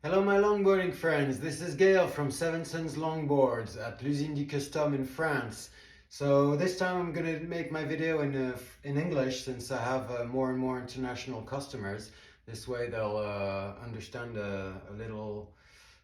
Hello my longboarding friends, this is Gail from SevenSunsLongboards at l'Usine du Custom in France. So this time I'm going to make my video in English since I have more and more international customers. This way they'll understand a little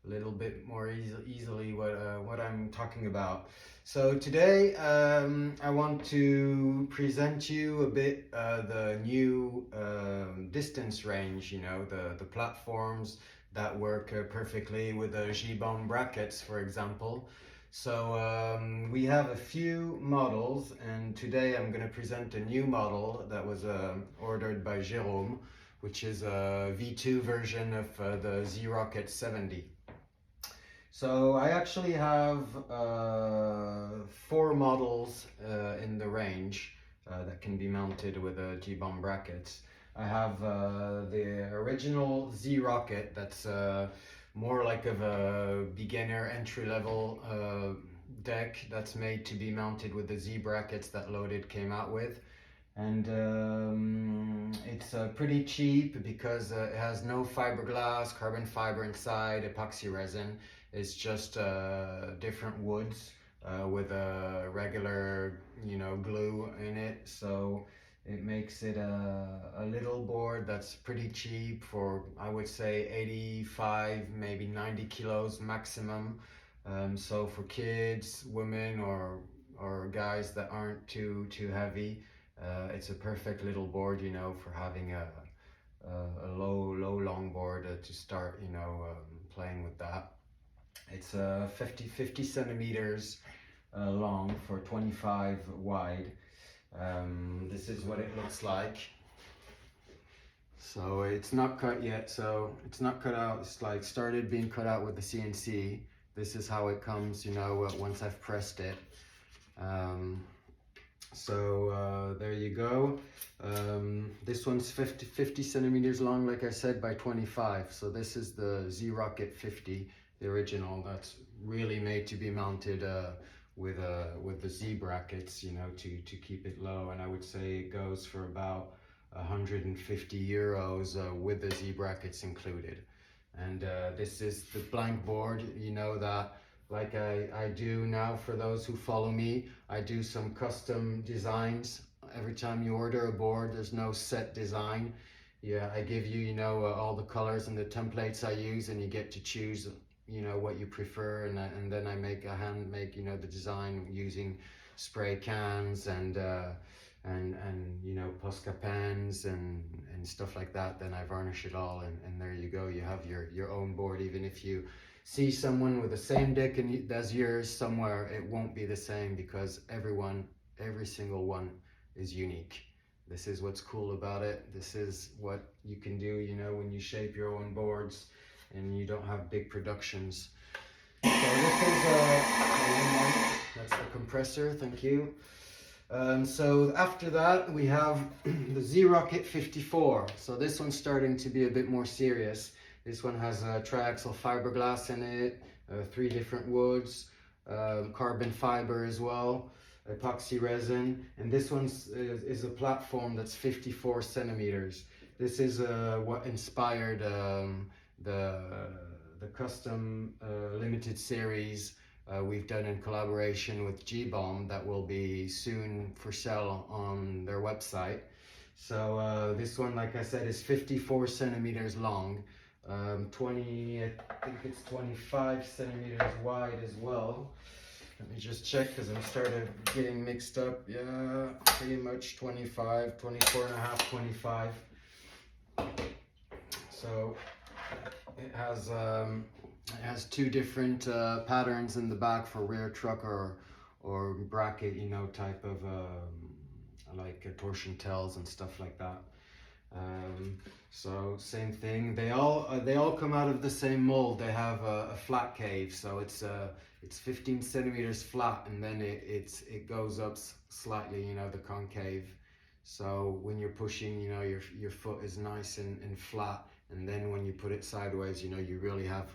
bit more easily what I'm talking about. So today I want to present you a bit the new distance range, you know, the platforms that work perfectly with the G-bomb brackets, for example. So we have a few models, and today I'm going to present a new model that was ordered by Jérôme, which is a V2 version of the Z-Rocket 70. So I actually have four models in the range that can be mounted with a G-bomb brackets. I have the original Z-Rocket that's more like of a beginner entry-level deck that's made to be mounted with the Z brackets that Loaded came out with. And it's pretty cheap because it has no fiberglass, carbon fiber inside, epoxy resin. It's just different woods with a regular, glue in it. So it makes it a little board that's pretty cheap for, I would say, 85, maybe 90 kilos maximum. So for kids, women, or guys that aren't too heavy, it's a perfect little board, for having a low longboard to start, playing with that. It's 50 centimeters long for 25 wide. This is what it looks like. So it's not cut yet, so it's not cut out. It's like started being cut out with the CNC. This is how it comes, once I've pressed it. So there you go. This one's 50 centimeters long, like I said, by 25. So this is the Z-Rocket 50, the original. That's really made to be mounted with the Z brackets, to keep it low. And I would say it goes for about 150 euros with the Z brackets included. And this is the blank board, that like I do now. For those who follow me, I do some custom designs. Every time you order a board, there's no set design. Yeah, I give you, all the colors and the templates I use, and you get to choose, what you prefer. And then I hand make, the design using spray cans and Posca pens and stuff like that. Then I varnish it all, and there you go. You have your own board. Even if you see someone with the same deck as yours somewhere, it won't be the same, because every single one is unique. This is what's cool about it. This is what you can do, when you shape your own boards and you don't have big productions. So this is that's the compressor. Thank you. So after that we have the Z-Rocket 54. So this one's starting to be a bit more serious. This one has triaxial fiberglass in it, 3 different woods, carbon fiber as well, epoxy resin, and this one is a platform that's 54 centimeters. This is what inspired the custom limited series we've done in collaboration with G-bomb that will be soon for sale on their website. So this one, like I said, is 54 centimeters long. I think it's 25 centimeters wide as well. Let me just check, because I'm started getting mixed up. Yeah, pretty much 25, 24 and a half, 25. So it has 2 different patterns in the back for rear truck or bracket, type of like torsion tails and stuff like that. So same thing. They all come out of the same mold. They have a flat cave, so it's 15 centimeters flat, and then it goes up slightly, the concave. So when you're pushing, your foot is nice and flat, and then when you put it sideways, you really have,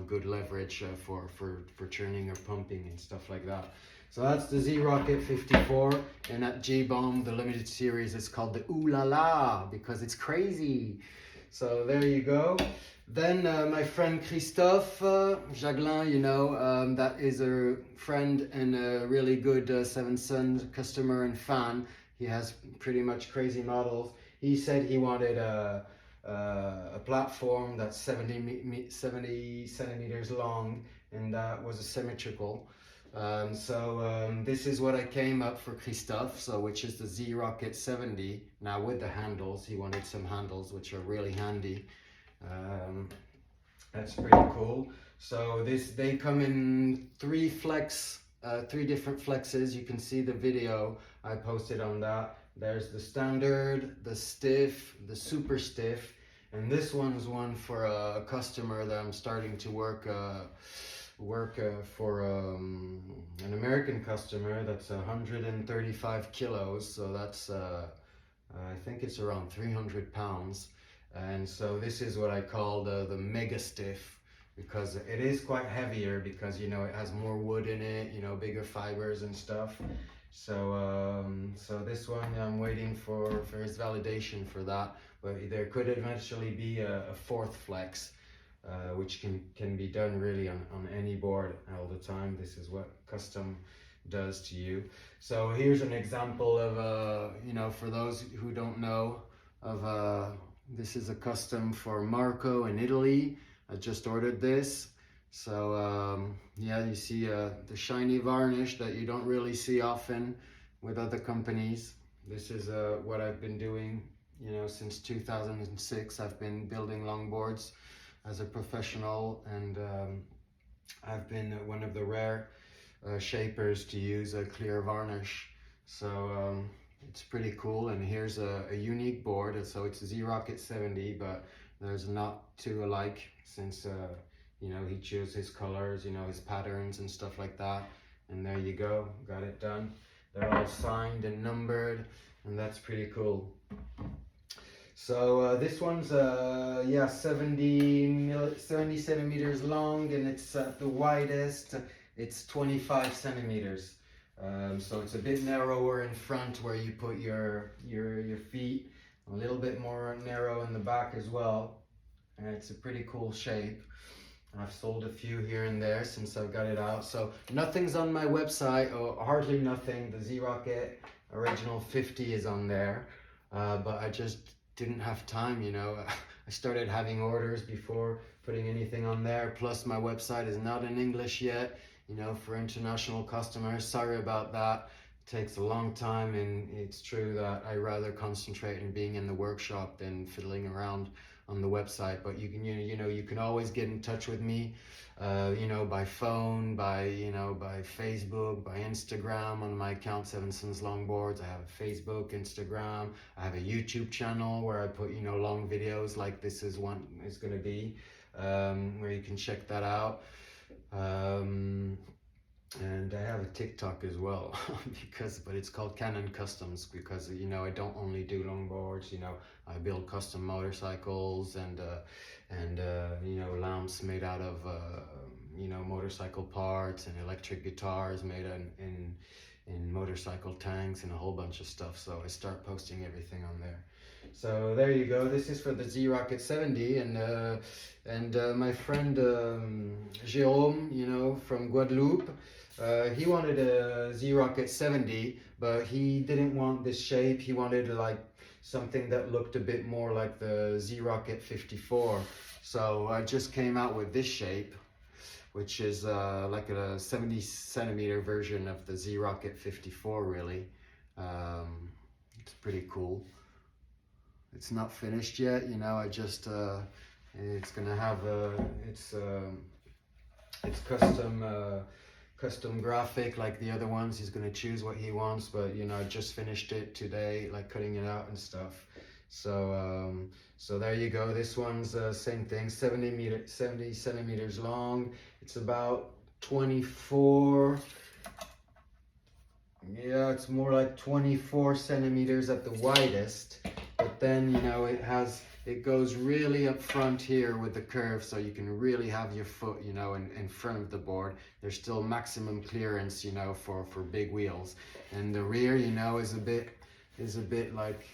good leverage for turning or pumping and stuff like that. So that's the Z-Rocket 54, and at G-bomb, the limited series is called the Ooh La La, because it's crazy. So there you go. Then my friend Christophe Jaglin, you know, that is a friend and a really good Seven Suns customer and fan. He has pretty much crazy models. He said he wanted a platform that's 70 centimeters long, and that was a symmetrical. This is what I came up for Christophe, so which is the Z Rocket 70. Now with the handles, he wanted some handles which are really handy. That's pretty cool. So they come in three different flexes. You can see the video I posted on that. There's the standard, the stiff, the super stiff, and this one's one for a customer that I'm starting to work for an American customer that's 135 kilos. So that's I think it's around 300 pounds. And so this is what I call the mega stiff, because it is quite heavier, because you know it has more wood in it, you know, bigger fibers and stuff. So this one I'm waiting for his validation for that, but there could eventually be a fourth flex, which can be done really on any board all the time. This is what custom does to you. So here's an example of you know, for those who don't know, of this is a custom for Marco in Italy. I just ordered this. So yeah, you see the shiny varnish that you don't really see often with other companies. This is what I've been doing, you know, since 2006. I've been building longboards as a professional, and I've been one of the rare shapers to use a clear varnish. So it's pretty cool. And here's a unique board. So it's a Z Rocket 70, but there's not two alike, since you know, he chose his colors, you know, his patterns and stuff like that. And there you go, got it done. They're all signed and numbered, and that's pretty cool. So this one's yeah, 70 centimeters long, and it's at the widest it's 25 centimeters. So it's a bit narrower in front where you put your feet, a little bit more narrow in the back as well. And it's a pretty cool shape. I've sold a few here and there since I've got it out. So nothing's on my website, or hardly nothing. The Z Rocket Original 50 is on there, but I just didn't have time, you know. I started having orders before putting anything on there. Plus my website is not in English yet, you know, for international customers. Sorry about that. It takes a long time, and it's true that I rather concentrate on being in the workshop than fiddling around on the website. But you can, you know, you can always get in touch with me, you know, by phone, by Facebook, by Instagram on my account SevenSunsLongboards. I have a Facebook, Instagram. I have a YouTube channel where I put, you know, long videos like this is one is going to be, where you can check that out. And I have a TikTok as well, but it's called Canon Customs, because, you know, I don't only do longboards, you know, I build custom motorcycles and you know, lamps made out of you know, motorcycle parts, and electric guitars made in motorcycle tanks, and a whole bunch of stuff. So I start posting everything on there. So there you go. This is for the Z Rocket 70, and my friend Jérôme, you know, from Guadeloupe, he wanted a Z Rocket 70, but he didn't want this shape. He wanted like something that looked a bit more like the Z Rocket 54. So I just came out with this shape, which is like a 70 centimeter version of the Z Rocket 54, really. It's pretty cool. It's not finished yet, you know. I just it's gonna have it's custom graphic like the other ones. He's gonna choose what he wants, but you know, I just finished it today, like cutting it out and stuff. So so there you go. This one's same thing, 70 centimeters long. It's about 24. Yeah, it's more like 24 centimeters at the widest, but then, you know, it goes really up front here with the curve, so you can really have your foot, you know, in front of the board. There's still maximum clearance, you know, for big wheels. And the rear, you know, is a bit like,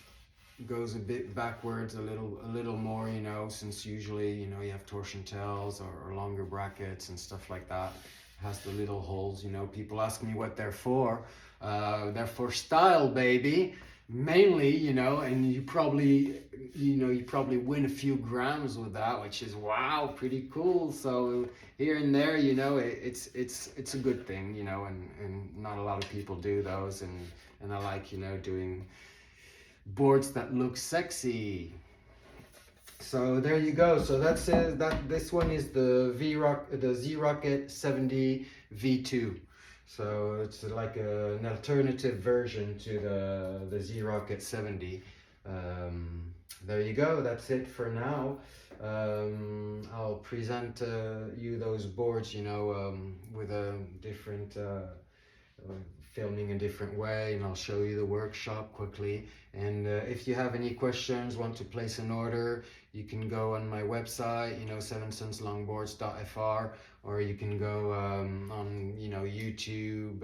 goes a bit backwards, a little more, you know, since usually, you know, you have torsion tails or longer brackets and stuff like that. It has the little holes, you know. People ask me what they're for. They're for style, baby, mainly, you know. And you probably, you know, you probably win a few grams with that, which is wow, pretty cool. So here and there, you know, it's a good thing, you know, and not a lot of people do those, and I like, you know, doing boards that look sexy. So there you go. So that's it. That this one is the Z Rocket 70 V2. So it's like an alternative version to the Z Rocket 70. There you go. That's it for now. I'll present you those boards, you know, with a different filming a different way, and I'll show you the workshop quickly. And if you have any questions, want to place an order, you can go on my website, you know, SevenSunsLongboards.fr, or you can go on, you know, YouTube,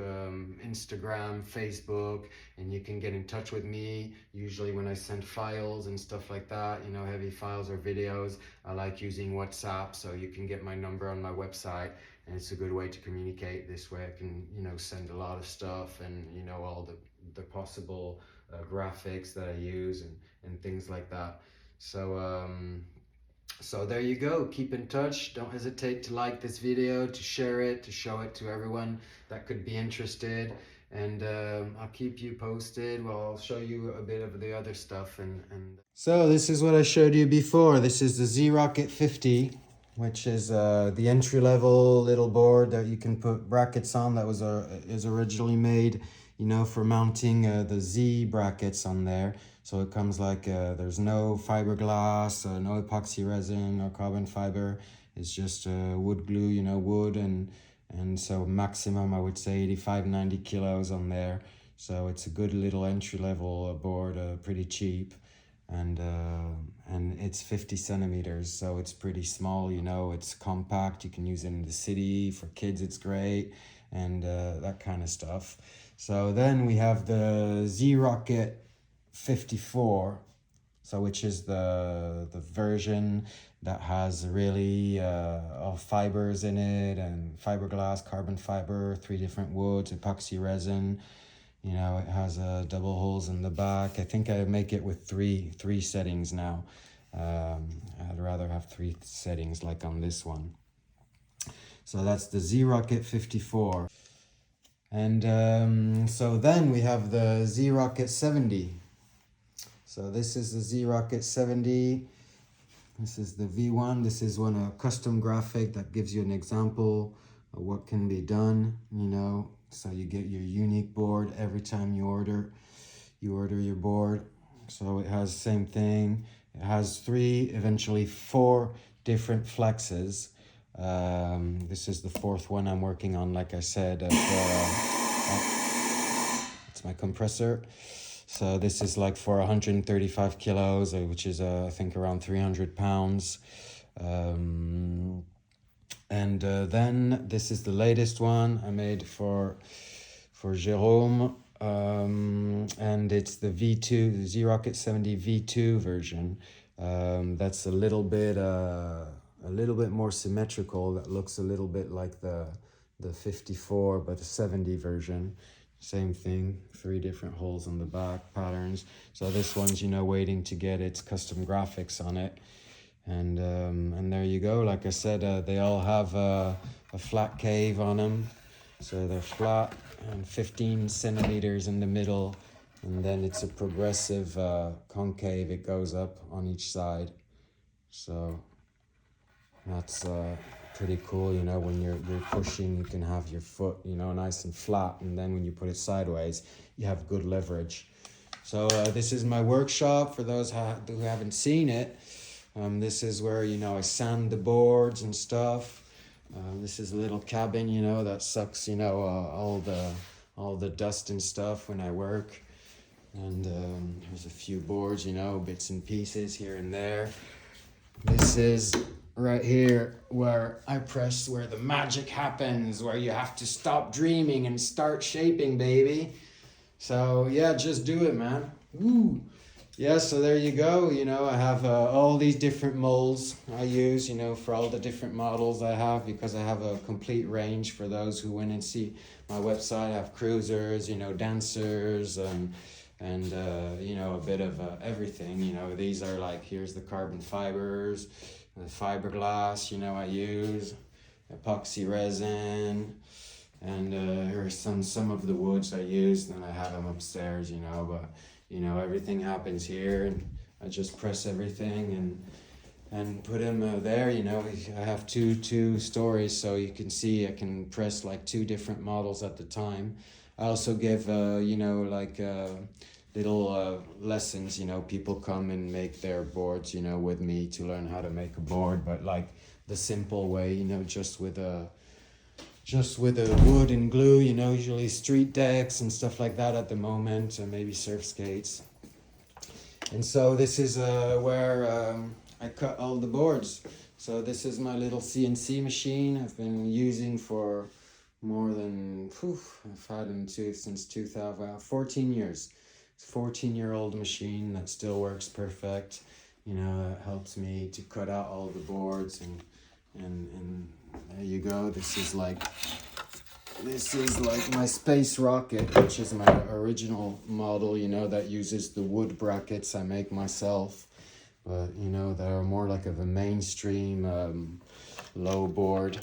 Instagram, Facebook, and you can get in touch with me. Usually when I send files and stuff like that, you know, heavy files or videos, I like using WhatsApp, so you can get my number on my website. And it's a good way to communicate. This way I can, you know, send a lot of stuff, and, you know, all the possible graphics that I use, and things like that. So so there you go. Keep in touch. Don't hesitate to like this video, to share it, to show it to everyone that could be interested. And I'll keep you posted. Well, I'll show you a bit of the other stuff. And so this is what I showed you before. This is the Z Rocket 50, which is the entry-level little board that you can put brackets on. That was is originally made, you know, for mounting the Z brackets on there. So it comes like there's no fiberglass, no epoxy resin or carbon fiber. It's just wood glue, you know, wood, and so maximum I would say 85-90 kilos on there. So it's a good little entry-level board, pretty cheap. And it's 50 centimeters, so it's pretty small, you know. It's compact. You can use it in the city. For kids it's great, and that kind of stuff. So then we have the Z Rocket 54, so which is the version that has really all fibers in it, and fiberglass, carbon fiber, 3 different woods, epoxy resin. You know, it has double holes in the back. I think I make it with three settings now. I'd rather have 3 settings like on this one. So that's the Z Rocket 54. And so then we have the Z Rocket 70. So this is the Z Rocket 70. This is the V1. This is one a custom graphic that gives you an example of what can be done, you know. So you get your unique board every time you order your board. So it has the same thing. It has 3, eventually 4 different flexes. This is the 4th one I'm working on, like I said. It's my compressor. So this is like for 135 kilos, which is I think around 300 pounds. And then this is the latest one I made for Jérôme, and it's the V2, the Z Rocket 70 V2 version. That's a little bit more symmetrical. That looks a little bit like the 54, but the 70 version. Same thing, 3 different holes on the back, patterns. So this one's, you know, waiting to get its custom graphics on it. And there you go. Like I said, they all have a flat cave on them, so they're flat, and 15 centimeters in the middle, and then it's a progressive concave. It goes up on each side, so that's pretty cool. You know, when you're pushing, you can have your foot, you know, nice and flat, and then when you put it sideways, you have good leverage. So this is my workshop for those who haven't seen it. This is where, you know, I sand the boards and stuff. This is a little cabin, you know, that sucks, you know, all the dust and stuff when I work. And there's a few boards, you know, bits and pieces here and there. This is right here where I press where the magic happens, where you have to stop dreaming and start shaping, baby. So yeah, just do it, man. Woo! yeah, so there you go. I have all these different molds I use, for all the different models I have, because I have a complete range for those who went and see my website. I have cruisers, dancers, and a bit of everything. These are like, here's the carbon fibers, the fiberglass, I use, epoxy resin, and here's some of the woods I use. Then I have them upstairs, but everything happens here, and I just press everything and put them there. I have two stories, so you can see I can press like two different models at the time. I also give like little lessons. People come and make their boards with me to learn how to make a board, but like the simple way, just with a wood and glue, usually street decks and stuff like that at the moment, and maybe surf skates. And so this is where I cut all the boards. So this is my little CNC machine I've been using for more than, I've had it since 2000, 14 years. It's a 14-year-old machine that still works perfect. It helps me to cut out all the boards, and there you go. This is like my space rocket, which is my original model, that uses the wood brackets I make myself. But, they are more like of a mainstream low board,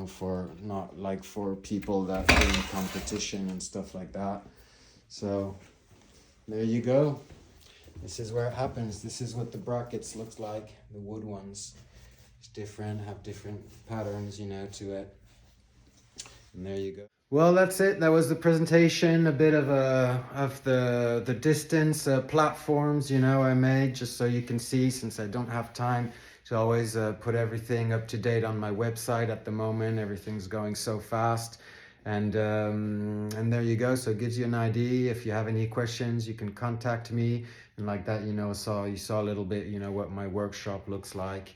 for not like for people that are in competition and stuff like that. So there you go. This is where it happens. This is what the brackets looks like, the wood ones. It's different, have different patterns, to it. And there you go. Well, that's it. That was the presentation, a bit of the distance platforms, I made, just so you can see, since I don't have time to always put everything up to date on my website at the moment. Everything's going so fast. And there you go. So it gives you an idea. If you have any questions, you can contact me. And like that, you saw a little bit, what my workshop looks like.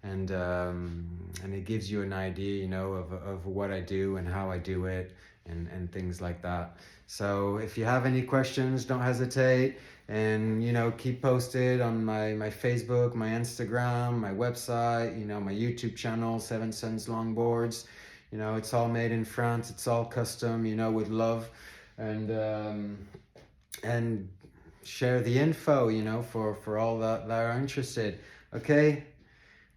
And it gives you an idea, of what I do and how I do it, and things like that. So if you have any questions, don't hesitate, and keep posted on my Facebook, my Instagram, my website, my YouTube channel, SevenSunsLongboards. It's all made in France. It's all custom, with love, and share the info, for all that are interested. Okay.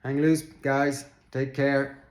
Hang loose, guys. Take care.